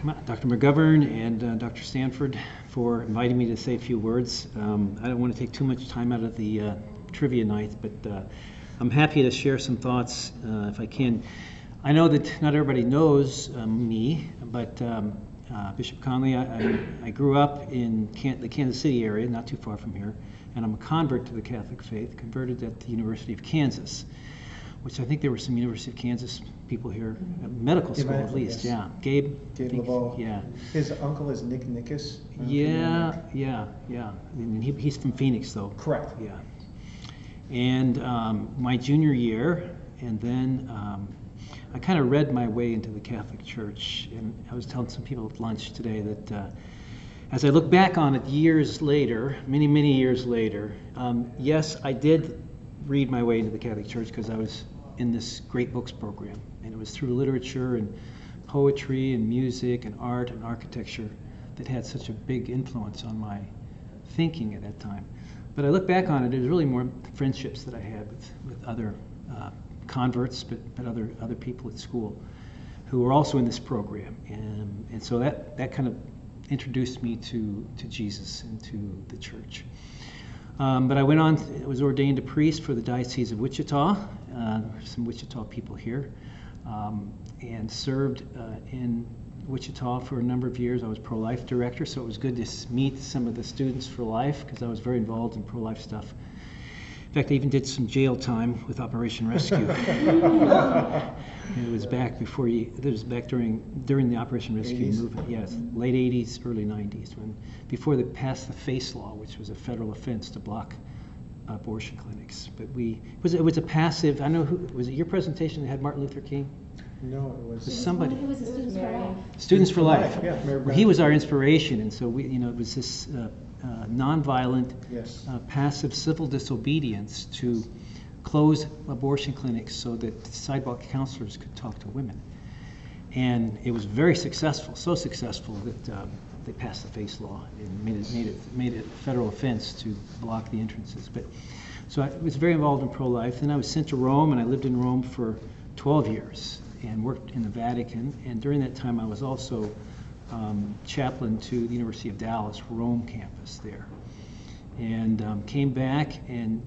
Dr. McGovern and Dr. Stanford for inviting me to say a few words. I don't want to take too much time out of the trivia night, but I'm happy to share some thoughts if I can. I know that not everybody knows me, but Bishop Conley, I grew up in the Kansas City area, not too far from here, and I'm a convert to the Catholic faith, converted at the University of Kansas, which I think there were some University of Kansas people here, medical school at least, yes. Yeah. Gabe LeBeau. Yeah. His uncle is Nick Nickus. Yeah. And he's from Phoenix, though. Correct. Yeah. And my junior year, and then I kind of read my way into the Catholic Church, and I was telling some people at lunch today that as I look back on it years later, many years later, yes, I did read my way into the Catholic Church because I was in this Great Books program, and it was through literature and poetry and music and art and architecture that had such a big influence on my thinking at that time. But I look back on it, it was really more friendships that I had with other converts, but other people at school who were also in this program, and so that kind of introduced me to Jesus and to the church. But I went on, was ordained a priest for the Diocese of Wichita, some Wichita people here, and served in Wichita for a number of years. I was pro-life director, so it was good to meet some of the students for life because I was very involved in pro-life stuff. In fact, I even did some jail time with Operation Rescue. It was back during the Operation Rescue 80s? movement. Yes, late 80s, early 90s, before they passed the FACE law, which was a federal offense to block abortion clinics. But it was a passive. I know was it your presentation that had Martin Luther King? No, it was somebody. It was the Students for Life. Students for Life. Yeah, Well, he was our inspiration, and so it was this nonviolent, yes. passive civil disobedience to close abortion clinics so that sidewalk counselors could talk to women. And it was very successful, so successful that they passed the FACE law and made it a federal offense to block the entrances. But so I was very involved in pro-life. Then I was sent to Rome, and I lived in Rome for 12 years and worked in the Vatican. And during that time, I was also chaplain to the University of Dallas Rome campus there, and came back and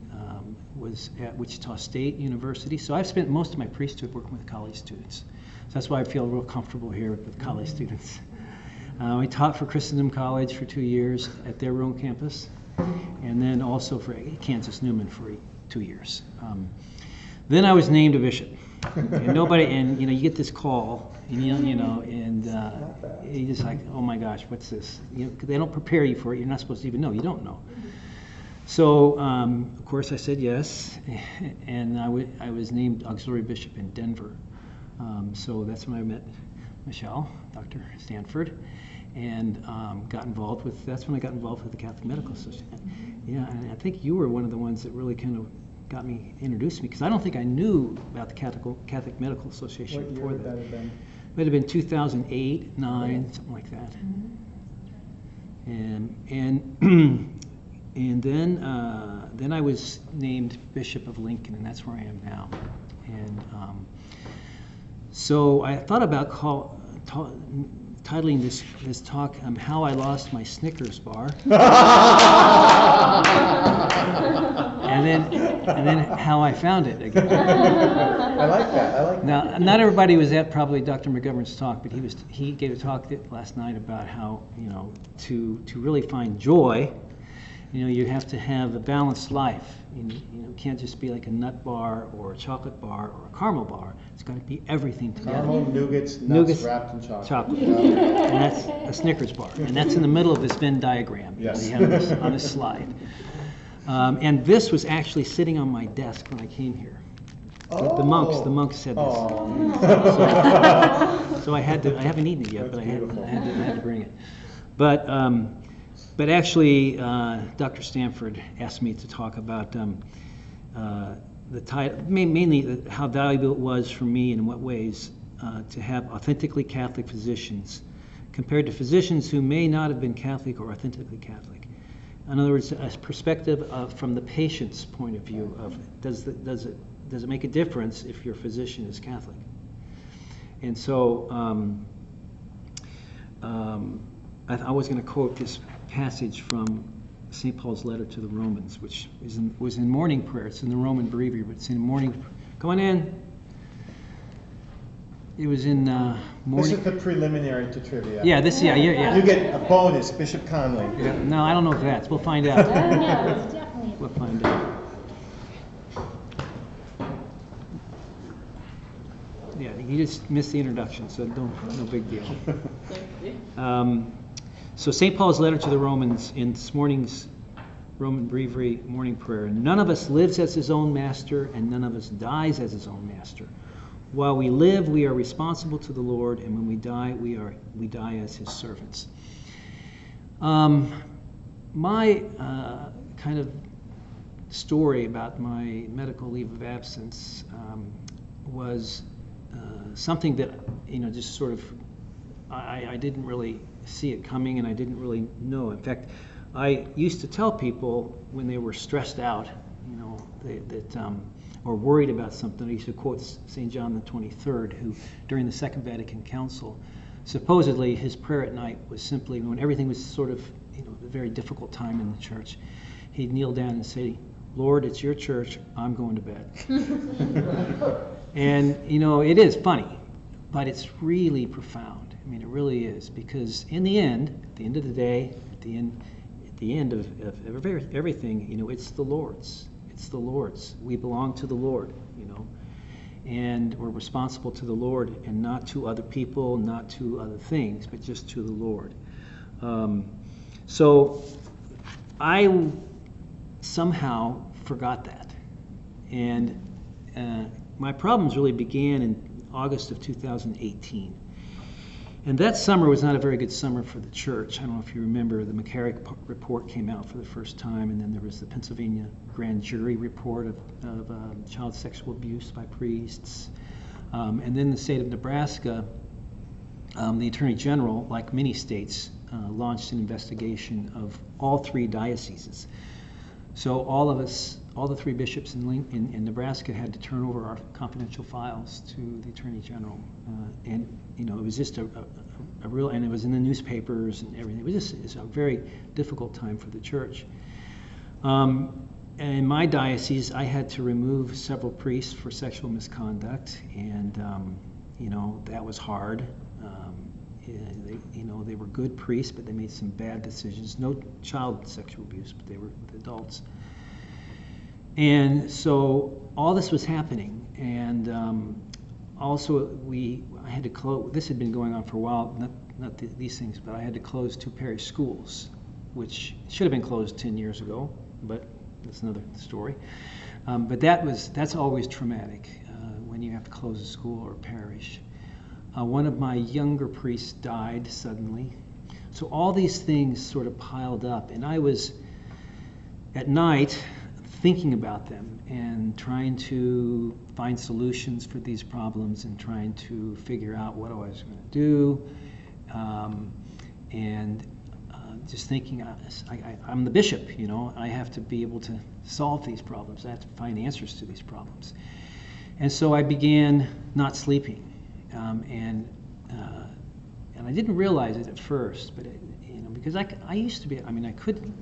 was at Wichita State University. So I've spent most of my priesthood working with college students. So that's why I feel real comfortable here with college students. I taught for Christendom College for 2 years at their Rome campus, and then also for Kansas Newman for 2 years. Then I was named a bishop, and you get this call, and you're just like, oh my gosh, what's this? They don't prepare you for it. You're not supposed to even know. You don't know. So of course I said yes, and I was named auxiliary bishop in Denver. So that's when I met Michelle, Dr. Stanford, and that's when I got involved with the Catholic Medical Association. Yeah, and I think you were one of the ones that really kind of introduced me, because I don't think I knew about the Catholic Medical Association What year before would that have been? It might have been 2008, 9, something like that. And then I was named Bishop of Lincoln, and that's where I am now. And so I thought about titling this talk "How I Lost My Snickers Bar," and then how I found it again. I like that. Now, not everybody was at probably Dr. McGovern's talk, but he gave a talk last night about how to really find joy, you have to have a balanced life. You can't just be like a nut bar or a chocolate bar or a caramel bar. It's got to be everything together. Caramel, nuts wrapped in chocolate. And that's a Snickers bar, and that's in the middle of this Venn diagram Yes. that we have on this slide. And this was actually sitting on my desk when I came here. The monks said this. So I haven't eaten it yet, but I had to bring it. But actually, Dr. Stanford asked me to talk about the title, mainly how valuable it was for me and in what ways to have authentically Catholic physicians compared to physicians who may not have been Catholic or authentically Catholic. In other words, a perspective from the patient's point of view of does it make a difference if your physician is Catholic? And so I was going to quote this passage from St. Paul's letter to the Romans, which was in morning prayer. It's in the Roman breviary, but it's in morning. Come on in. It was in morning. This is the preliminary to trivia. Yeah, yeah. You get a bonus, Bishop Conley. Yeah, no, I don't know if that's. We'll find out. No, it's definitely. We'll find out. Yeah, you just missed the introduction, so no big deal. So St. Paul's letter to the Romans in this morning's Roman breviary morning prayer. None of us lives as his own master, and none of us dies as his own master. While we live, we are responsible to the Lord, and when we die, we die as his servants. My kind of story about my medical leave of absence was something that, just sort of, I didn't really see it coming, and I didn't really know. In fact, I used to tell people when they were stressed out, or worried about something, I used to quote St. John the 23rd, who during the Second Vatican Council, supposedly his prayer at night was simply, when everything was sort of, a very difficult time in the church, he'd kneel down and say, "Lord, it's your church, I'm going to bed." And, it is funny, but it's really profound. I mean, it really is, because in the end, at the end of the day, at the end of everything, it's the Lord's. It's the Lord's. We belong to the Lord, and we're responsible to the Lord, and not to other people, not to other things, but just to the Lord. So I somehow forgot that, and my problems really began in August of 2018. And that summer was not a very good summer for the church. I don't know if you remember, the McCarrick report came out for the first time, and then there was the Pennsylvania grand jury report of child sexual abuse by priests. And then the state of Nebraska, the Attorney General, like many states, launched an investigation of all three dioceses. So all of us, all the three bishops in Nebraska had to turn over our confidential files to the Attorney General. And, it was just a real, and it was in the newspapers and everything. It's a very difficult time for the church. And in my diocese, I had to remove several priests for sexual misconduct, and, that was hard. They were good priests, but they made some bad decisions. No child sexual abuse, but they were with adults. And so all this was happening, and also I had to close. This had been going on for a while, not these things, but I had to close 2 parish schools, which should have been closed 10 years ago, but that's another story. But that's always traumatic when you have to close a school or a parish. One of my younger priests died suddenly. So all these things sort of piled up, and I was at night thinking about them and trying to find solutions for these problems and trying to figure out what I was going to do, and just thinking, I'm the bishop, I have to be able to solve these problems. I have to find answers to these problems. And so I began not sleeping. And I didn't realize it at first, but because I used to be, I could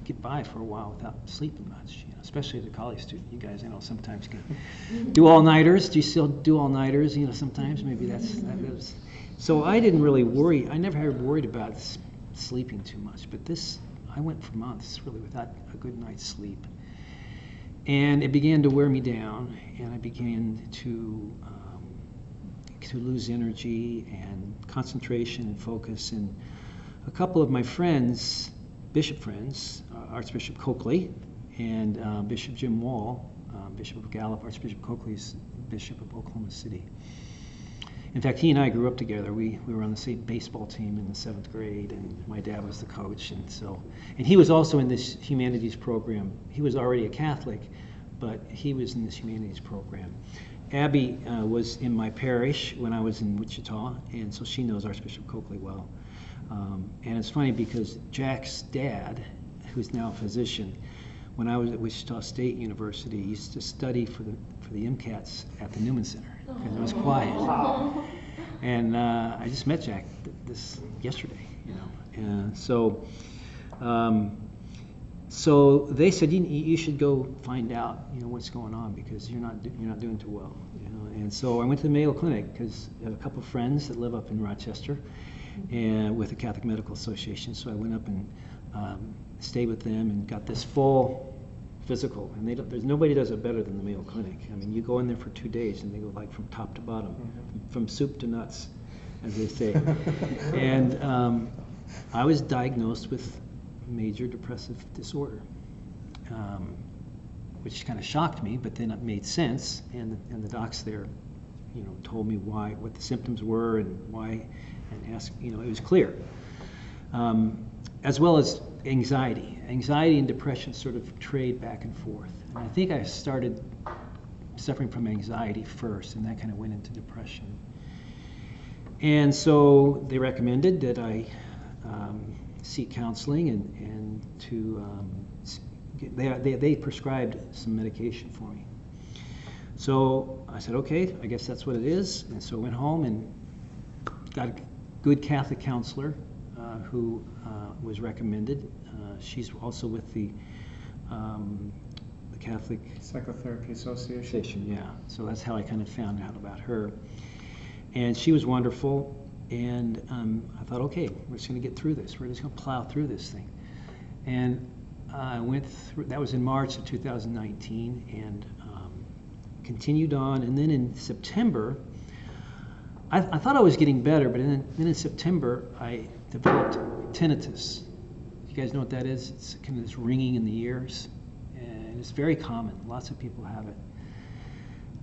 get by for a while without sleeping much, especially as a college student. You guys, I know, sometimes can do all-nighters. Do you still do all-nighters? Sometimes maybe that was. So I didn't really worry. I never had worried about sleeping too much, but I went for months really without a good night's sleep, and it began to wear me down, and I began to lose energy and concentration and focus. And a couple of my friends, bishop friends, Archbishop Coakley and Bishop Jim Wall, Bishop of Gallup, Archbishop Coakley's Bishop of Oklahoma City. In fact, he and I grew up together. We were on the same baseball team in the 7th grade, and my dad was the coach. And he was also in this humanities program. He was already a Catholic, but he was in this humanities program. Abby was in my parish when I was in Wichita, and so she knows Archbishop Coakley well. And it's funny because Jack's dad, who's now a physician, when I was at Wichita State University, used to study for the MCATs at the Newman Center because it was quiet. And I just met Jack this yesterday, you know. And so they said you should go find out, you know, what's going on, because you're not doing too well, you know. And so I went to the Mayo Clinic because I have a couple of friends that live up in Rochester, and with the Catholic Medical Association. So I went up and stayed with them and got this full physical. And there's nobody does it better than the Mayo Clinic. I mean, you go in there for 2 days and they go like from top to bottom, from soup to nuts, as they say. And I was diagnosed with major depressive disorder, which kind of shocked me, but then it made sense, and the docs there, you know, told me what the symptoms were and why, and asked, you know, it was clear, as well as anxiety and depression sort of trade back and forth. And I think I started suffering from anxiety first, and that kind of went into depression. And so they recommended that I seek counseling, and to they prescribed some medication for me. So I said, okay, I guess that's what it is. And so I went home and got a good Catholic counselor who was recommended. She's also with the Catholic Psychotherapy Association. Yeah. So that's how I kind of found out about her. And she was wonderful. And I thought, okay, we're just going to get through this. We're just going to plow through this thing. And I went through, that was in March of 2019, and continued on. And then in September, I thought I was getting better, but then in September, I developed tinnitus. You guys know what that is? It's kind of this ringing in the ears. And it's very common. Lots of people have it.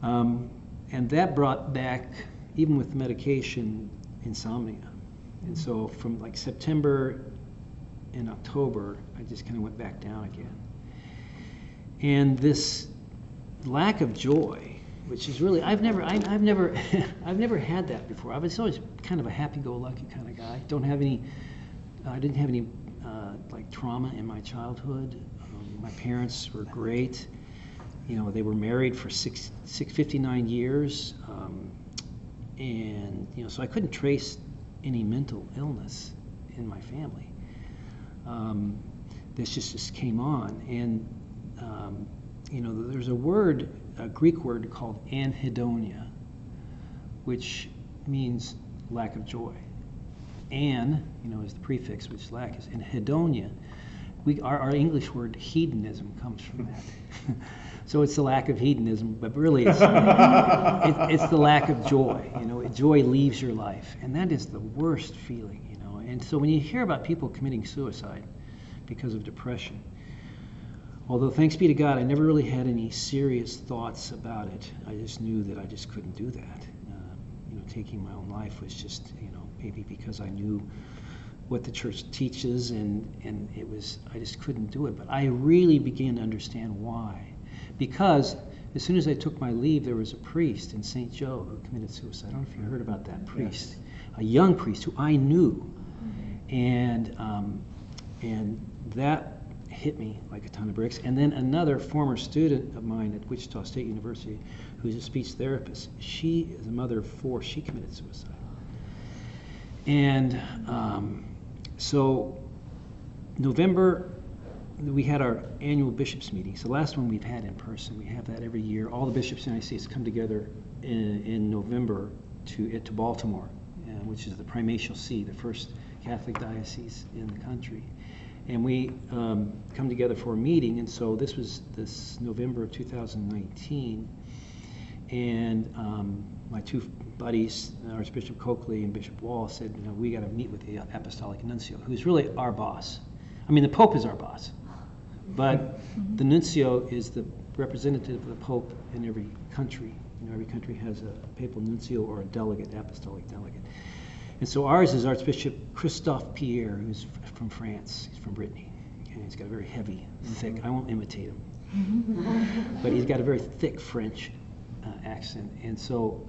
And that brought back, even with medication, insomnia. And so from like September and October, I just kind of went back down again. And this lack of joy, which is really, I've never had that before. I was always kind of a happy-go-lucky kind of guy. I didn't have any like trauma in my childhood. My parents were great. You know, they were married for 59 years. And, you know, so I couldn't trace any mental illness in my family. This just came on. And, you know, there's a Greek word called anhedonia, which means lack of joy. An, you know, is the prefix, which lack is. And hedonia, our English word hedonism comes from that. So it's the lack of hedonism, but really it's the lack of joy. You know, joy leaves your life, and that is the worst feeling. You know, and so when you hear about people committing suicide because of depression, although thanks be to God, I never really had any serious thoughts about it. I just knew that I just couldn't do that. You know, taking my own life was just, you know, maybe because I knew what the church teaches, and it was, I just couldn't do it. But I really began to understand why. Because as soon as I took my leave, there was a priest in St. Joe who committed suicide. I don't know if you heard about that priest. Yes. A young priest who I knew. And that hit me like a ton of bricks. And then another former student of mine at Wichita State University, who's a speech therapist, she is a mother of 4, she committed suicide. And so November, we had our annual bishops' meeting. It's the last one we've had in person. We have that every year. All the bishops in the United States come together in November to Baltimore, which is the primatial see, the first Catholic diocese in the country. And we come together for a meeting. And so this was this November of 2019. And my 2 buddies, Archbishop Coakley and Bishop Wall, said, you know, we got to meet with the Apostolic Nuncio, who's really our boss. I mean, the Pope is our boss, but the Nuncio is the representative of the Pope in every country. You know, every country has a papal nuncio or a delegate, apostolic delegate. And so ours is Archbishop Christophe Pierre, who's from France. He's from Brittany, and he's got a very heavy, thick, I won't imitate him, but he's got a very thick French accent. And so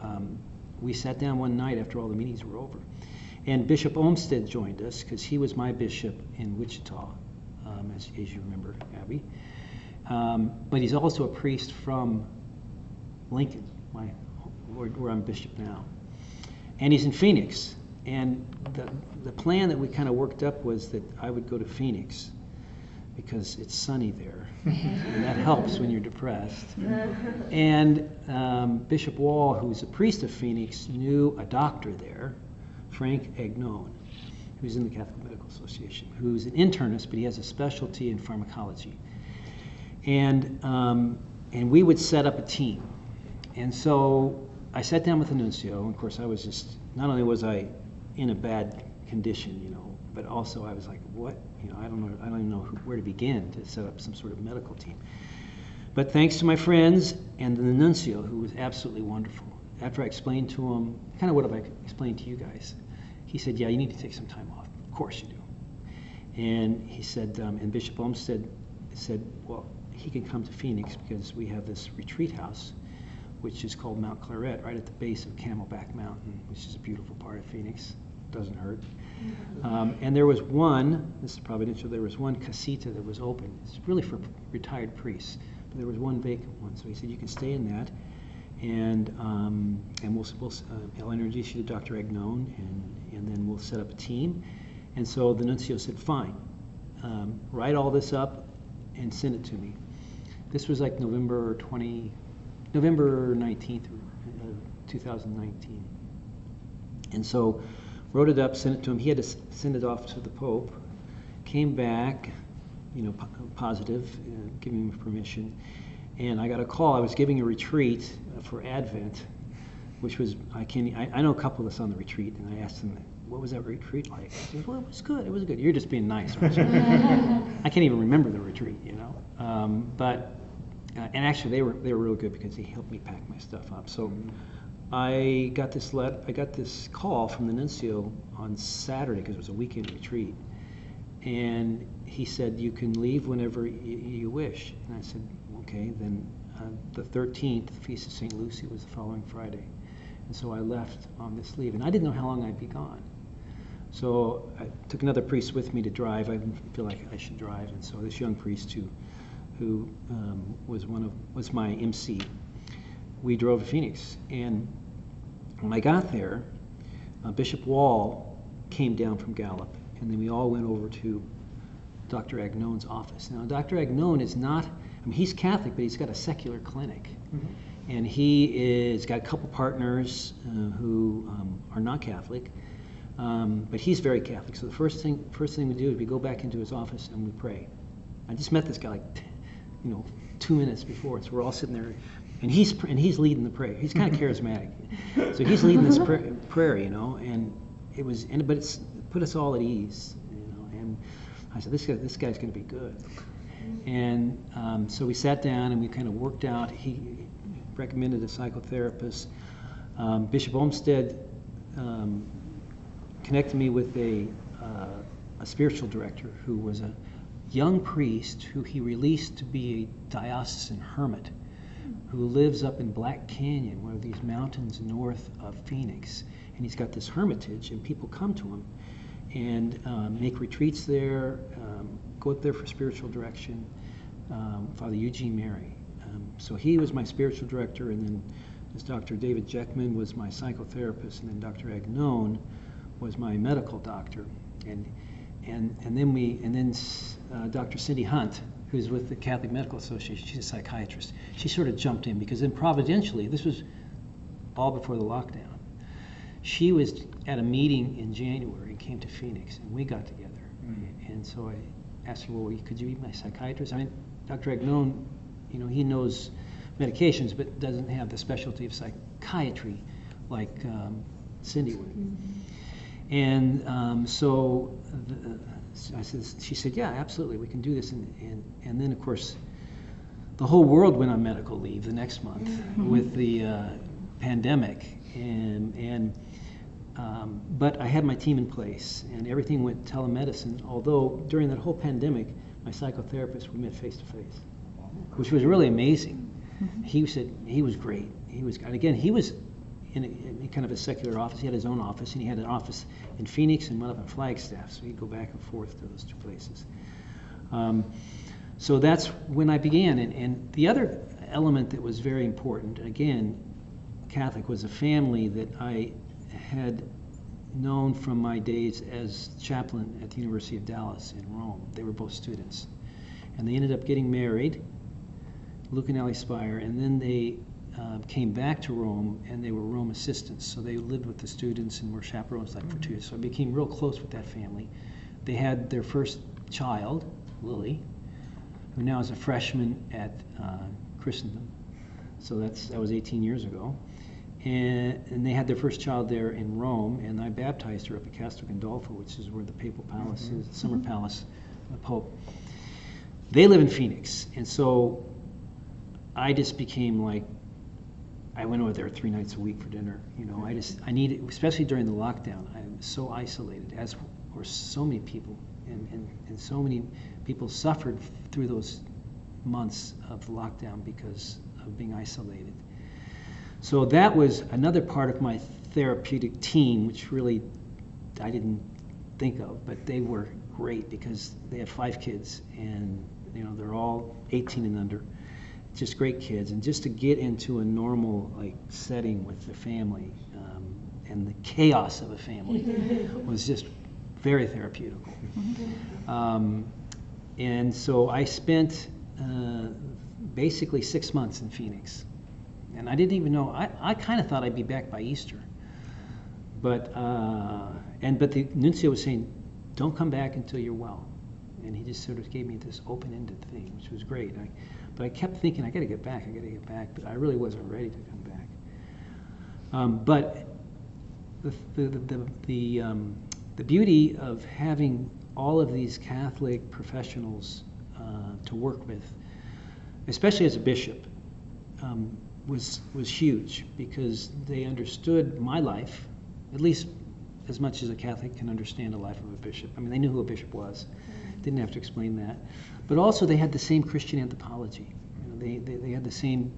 we sat down one night after all the meetings were over. And Bishop Olmsted joined us because he was my bishop in Wichita, as you remember, Abby. But he's also a priest from Lincoln, where I'm bishop now. And he's in Phoenix. And the plan that we kind of worked up was that I would go to Phoenix because it's sunny there, and that helps when you're depressed. And Bishop Wall, who's a priest of Phoenix, knew a doctor there, Frank Agnon, who's in the Catholic Medical Association, who's an internist, but he has a specialty in pharmacology. And we would set up a team. And so I sat down with the nuncio, and of course I was just, not only was I in a bad condition, you know, but also I was like, what? You know, I don't even know where to begin to set up some sort of medical team. But thanks to my friends and the nuncio, who was absolutely wonderful, after I explained to him, kind of what I explained to you guys, he said, yeah, you need to take some time off. Of course you do. And he said, and Bishop Olmsted said, well, he can come to Phoenix because we have this retreat house, which is called Mount Claret, right at the base of Camelback Mountain, which is a beautiful part of Phoenix. Doesn't hurt. And there was one, this is providential, there was one casita that was open. It's really for retired priests, but there was one vacant one. So he said, you can stay in that, and I'll introduce you to Dr. Agnon, and then we'll set up a team. And so the nuncio said, fine, write all this up and send it to me. This was like November 19th, 2019. And so wrote it up, sent it to him. He had to send it off to the Pope. Came back, you know, positive, giving him permission. And I got a call. I was giving a retreat for Advent, which was, I know a couple of us on the retreat, and I asked them, what was that retreat like? He said, well, it was good. It was good. You're just being nice, weren't you? I can't even remember the retreat, you know. And actually, they were real good because he helped me pack my stuff up. So I got this call from the nuncio on Saturday because it was a weekend retreat, and he said, you can leave whenever you wish. And I said, okay. Then the 13th, the Feast of St. Lucy, was the following Friday, and so I left on this leave, and I didn't know how long I'd be gone. So I took another priest with me to drive. I didn't feel like I should drive, and so this young priest who was my MC, we drove to Phoenix. And when I got there, Bishop Wall came down from Gallup, and then we all went over to Dr. Agnon's office. Now, Dr. Agnon is not, I mean, he's Catholic, but he's got a secular clinic. And he's got a couple partners who are not Catholic, but he's very Catholic. So the first thing we do is we go back into his office and we pray. I just met this guy like, 2 minutes before, so we're all sitting there, and he's leading the prayer. He's kind of charismatic, so he's leading this prayer, and but it's put us all at ease, And I said, this guy's going to be good. And so we sat down and we kind of worked out. He recommended a psychotherapist. Bishop Olmsted connected me with a spiritual director who was a young priest who he released to be a diocesan hermit who lives up in Black Canyon, one of these mountains north of Phoenix. And he's got this hermitage, and people come to him and make retreats there, go up there for spiritual direction. Father Eugene Mary. So he was my spiritual director, and then this Dr. David Jeckman was my psychotherapist, and then Dr. Agnon was my medical doctor. And then Dr. Cindy Hunt, who's with the Catholic Medical Association, she's a psychiatrist. She sort of jumped in because then providentially, this was all before the lockdown, she was at a meeting in January and came to Phoenix, and we got together. And so I asked her, well, could you be my psychiatrist? I mean, Dr. Agnon, he knows medications, but doesn't have the specialty of psychiatry like Cindy would. And she said, yeah, absolutely, we can do this. And then, of course, the whole world went on medical leave the next month with the pandemic. But I had my team in place, and everything went telemedicine, although during that whole pandemic, my psychotherapist, we met face-to-face, which was really amazing. He said he was great. He was in kind of a secular office. He had his own office, and he had an office in Phoenix and one up in Flagstaff, so he'd go back and forth to those two places. So that's when I began. And the other element that was very important, again, Catholic, was a family that I had known from my days as chaplain at the University of Dallas in Rome. They were both students. And they ended up getting married, Luke and Ellie Spire, and then they came back to Rome, and they were Rome assistants. So they lived with the students and were chaperones like for 2 years. So I became real close with that family. They had their first child, Lily, who now is a freshman at Christendom. So that was 18 years ago. And they had their first child there in Rome, and I baptized her up at Castel Gandolfo, which is where the papal palace is, the summer palace of the Pope. They live in Phoenix, and so I just became like, I went over there 3 nights a week for dinner. You know, I needed, especially during the lockdown, I was so isolated, as were so many people, and so many people suffered through those months of lockdown because of being isolated. So that was another part of my therapeutic team, which really I didn't think of, but they were great because they had 5 kids, and you know, they're all 18 and under. Just great kids, and just to get into a normal like setting with the family and the chaos of a family was just very therapeutical. And so I spent basically 6 months in Phoenix, and I didn't even know. I kind of thought I'd be back by Easter, but the nuncio was saying, "Don't come back until you're well," and he just sort of gave me this open-ended thing, which was great. But I kept thinking, I got to get back, but I really wasn't ready to come back. But the beauty of having all of these Catholic professionals to work with, especially as a bishop, was huge, because they understood my life, at least as much as a Catholic can understand the life of a bishop. I mean, they knew who a bishop was. Didn't have to explain that. But also they had the same Christian anthropology. You know, they had the same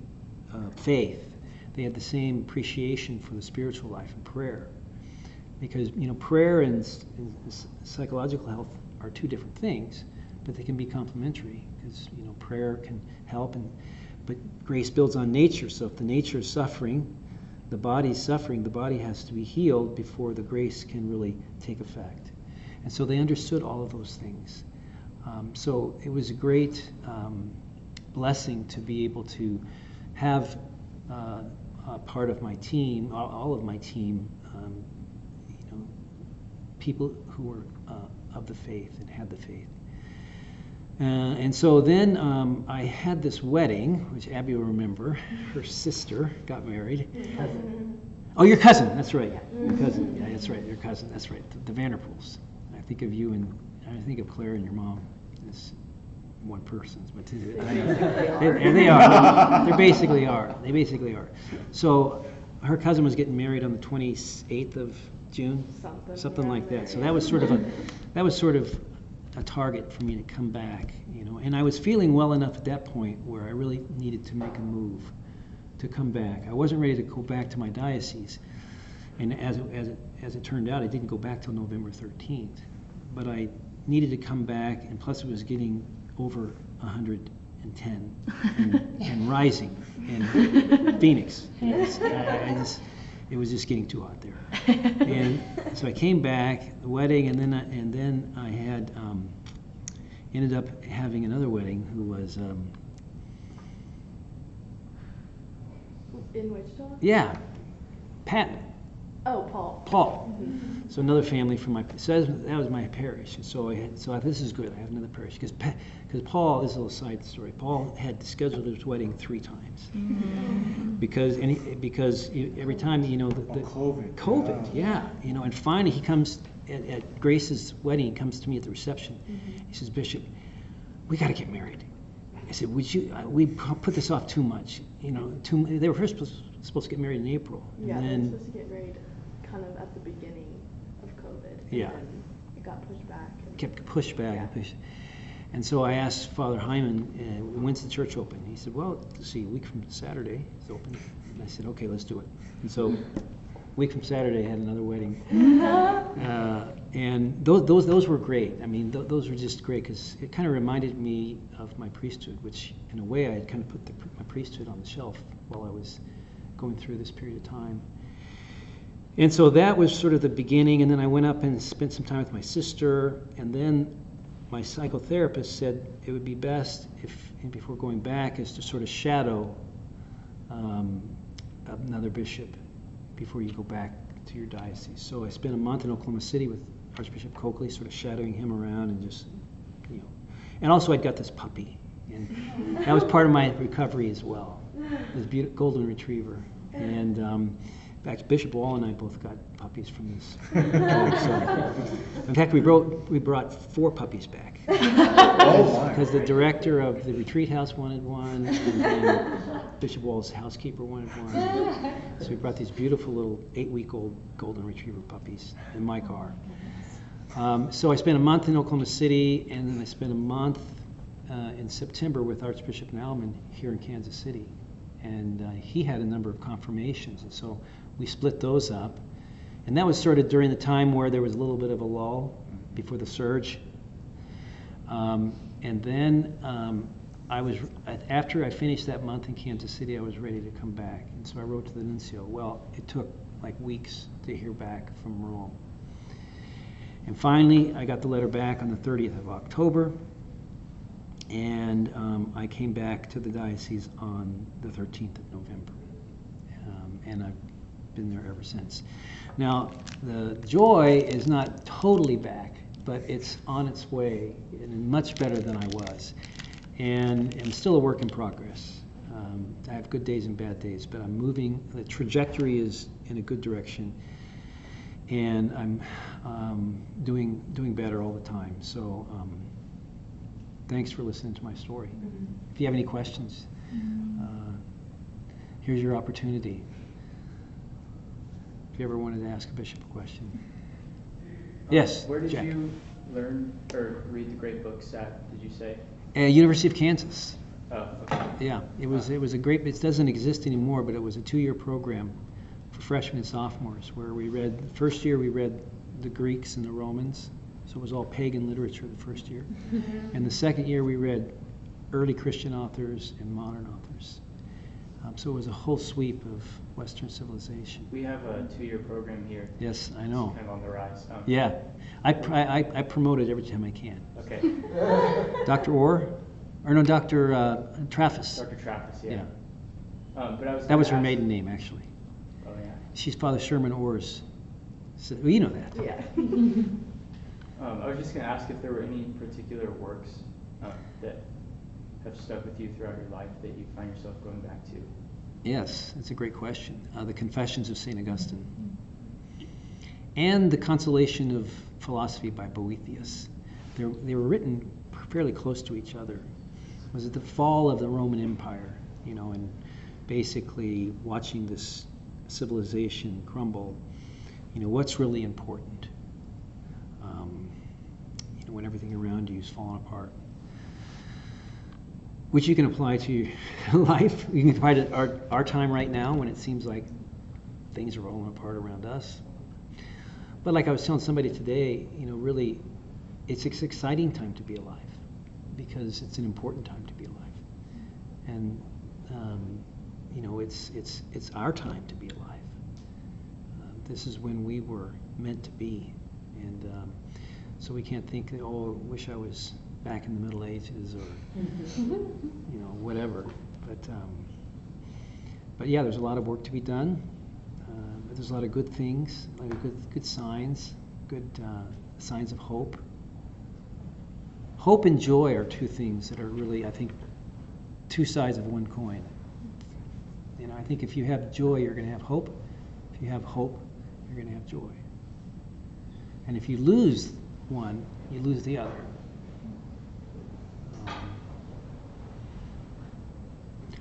faith. They had the same appreciation for the spiritual life and prayer. Because, you know, prayer and psychological health are 2 different things, but they can be complementary, because, you know, prayer can help, but grace builds on nature. So if the nature is suffering, the body's suffering, the body has to be healed before the grace can really take effect. And so they understood all of those things. So it was a great blessing to be able to have a part of my team, all of my team, you know, people who were of the faith and had the faith. And so then I had this wedding, which Abby will remember. Her sister got married. Oh, your cousin, that's right. Your cousin, yeah, that's right, your cousin, that's right, the Vanderpools. I think of you, and I think of Claire and your mom as one person, but they are. They basically are. They basically are. So her cousin was getting married on the 28th of June, something like that. So that was sort of a target for me to come back, you know. And I was feeling well enough at that point where I really needed to make a move to come back. I wasn't ready to go back to my diocese, and as it turned out, I didn't go back till November 13th. But I needed to come back, and plus it was getting over 110 and rising in Phoenix. It was just getting too hot there. And so I came back, the wedding, and then I had ended up having another wedding who was in Wichita? Yeah, Pat. Oh, Paul. Paul. Mm-hmm. So another family from that was my parish. And so this is good. I have another parish because Paul, this is a little side story. Paul had scheduled his wedding 3 times because every time, you know, COVID, yeah, you know, and finally he comes at Grace's wedding. He comes to me at the reception. He says, "Bishop, we got to get married." I said, "Would you? We put this off too much. You know, they were first supposed to get married in April, and yeah, then they were supposed to get married kind of at the beginning of COVID. Yeah, and it got pushed back. Kept pushed back and pushed. And so I asked Father Hyman, when's the church open? He said, "Well, let's see, a week from Saturday it's open." And I said, "Okay, let's do it." And so, a week from Saturday, I had another wedding. And those were great. I mean, those were just great because it kind of reminded me of my priesthood, which in a way I had kind of put my priesthood on the shelf while I was going through this period of time. And so that was sort of the beginning, and then I went up and spent some time with my sister, and then my psychotherapist said it would be best if, and before going back, is to sort of shadow another bishop before you go back to your diocese. So I spent a month in Oklahoma City with Archbishop Coakley, sort of shadowing him around and just, you know. And also I'd got this puppy, and that was part of my recovery as well. This beautiful golden retriever. And in fact, Bishop Wall and I both got puppies from this dog. So, in fact, we brought 4 puppies back. Because the director of the retreat house wanted one, and then Bishop Wall's housekeeper wanted one. So we brought these beautiful little 8-week-old golden retriever puppies in my car. So I spent a month in Oklahoma City, and then I spent a month in September with Archbishop Nalman here in Kansas City. And he had a number of confirmations, and so we split those up. And that was sort of during the time where there was a little bit of a lull before the surge. And then after I finished that month in Kansas City, I was ready to come back. And so I wrote to the nuncio. Well, it took like weeks to hear back from Rome. And finally, I got the letter back on the 30th of October. And I came back to the diocese on the 13th of November. And I've been there ever since. Now, the joy is not totally back, but it's on its way and much better than I was. And I'm still a work in progress. I have good days and bad days, but I'm moving. The trajectory is in a good direction. And I'm doing better all the time. So thanks for listening to my story. If you have any questions, here's your opportunity. If you ever wanted to ask a bishop a question. Yes, where did Jack. you learn or read the great books at, did you say? University of Kansas. Oh, okay. Yeah, it was a great, it doesn't exist anymore, but it was a 2-year program for freshmen and sophomores where we read, the first year we read the Greeks and the Romans, so it was all pagan literature the first year. And the second year we read early Christian authors and modern authors. So it was a whole sweep of Western civilization. We have a 2-year program here. Yes, I know. It's kind of on the rise. Yeah, I promote it every time I can. Okay. Dr. Orr, or no, Dr. Traffus. Dr. Traffus, yeah. Yeah. But I was That was her gonna maiden name, actually. Oh, yeah. She's Father Sherman Orr's. Well, you know that. Yeah. I was just going to ask if there were any particular works that have stuck with you throughout your life that you find yourself going back to. Yes, that's a great question. The Confessions of St. Augustine. And the Consolation of Philosophy by Boethius. They were written fairly close to each other. It was at the fall of the Roman Empire, you know, and basically watching this civilization crumble. You know, what's really important? You know, when everything around you is falling apart. Which you can apply to your life. You can apply to our time right now when it seems like things are falling apart around us. But like I was telling somebody today, you know, really, it's an exciting time to be alive because it's an important time to be alive. And, you know, it's our time to be alive. This is when we were meant to be. And so we can't think, oh, I wish I was back in the Middle Ages or, you know, whatever. But yeah, there's a lot of work to be done. But there's a lot of good things, a lot of good signs, good signs of hope. Hope and joy are two things that are really, I think, two sides of one coin. You know, I think if you have joy, you're going to have hope. If you have hope, you're going to have joy. And if you lose one, you lose the other.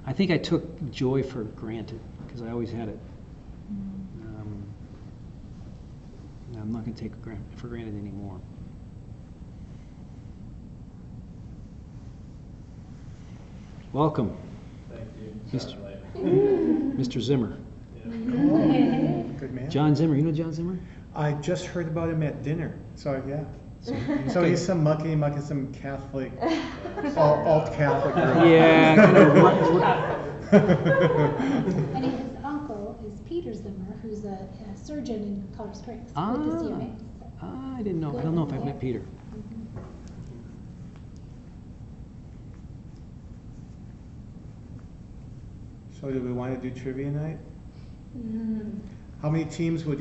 I think I took joy for granted because I always had it. I'm not going to take it for granted anymore. Welcome. Thank you. Mr. Zimmer. Good man. John Zimmer. You know John Zimmer? I just heard about him at dinner. So yeah. So Okay. he's some some Catholic, alt Catholic group. Yeah. And his uncle is Peter Zimmer, who's a surgeon in Colorado Springs with the Ah. CMA. So. I didn't know. I don't know if I've met Peter. Mhm. So do we want to do trivia night? Mm. How many teams would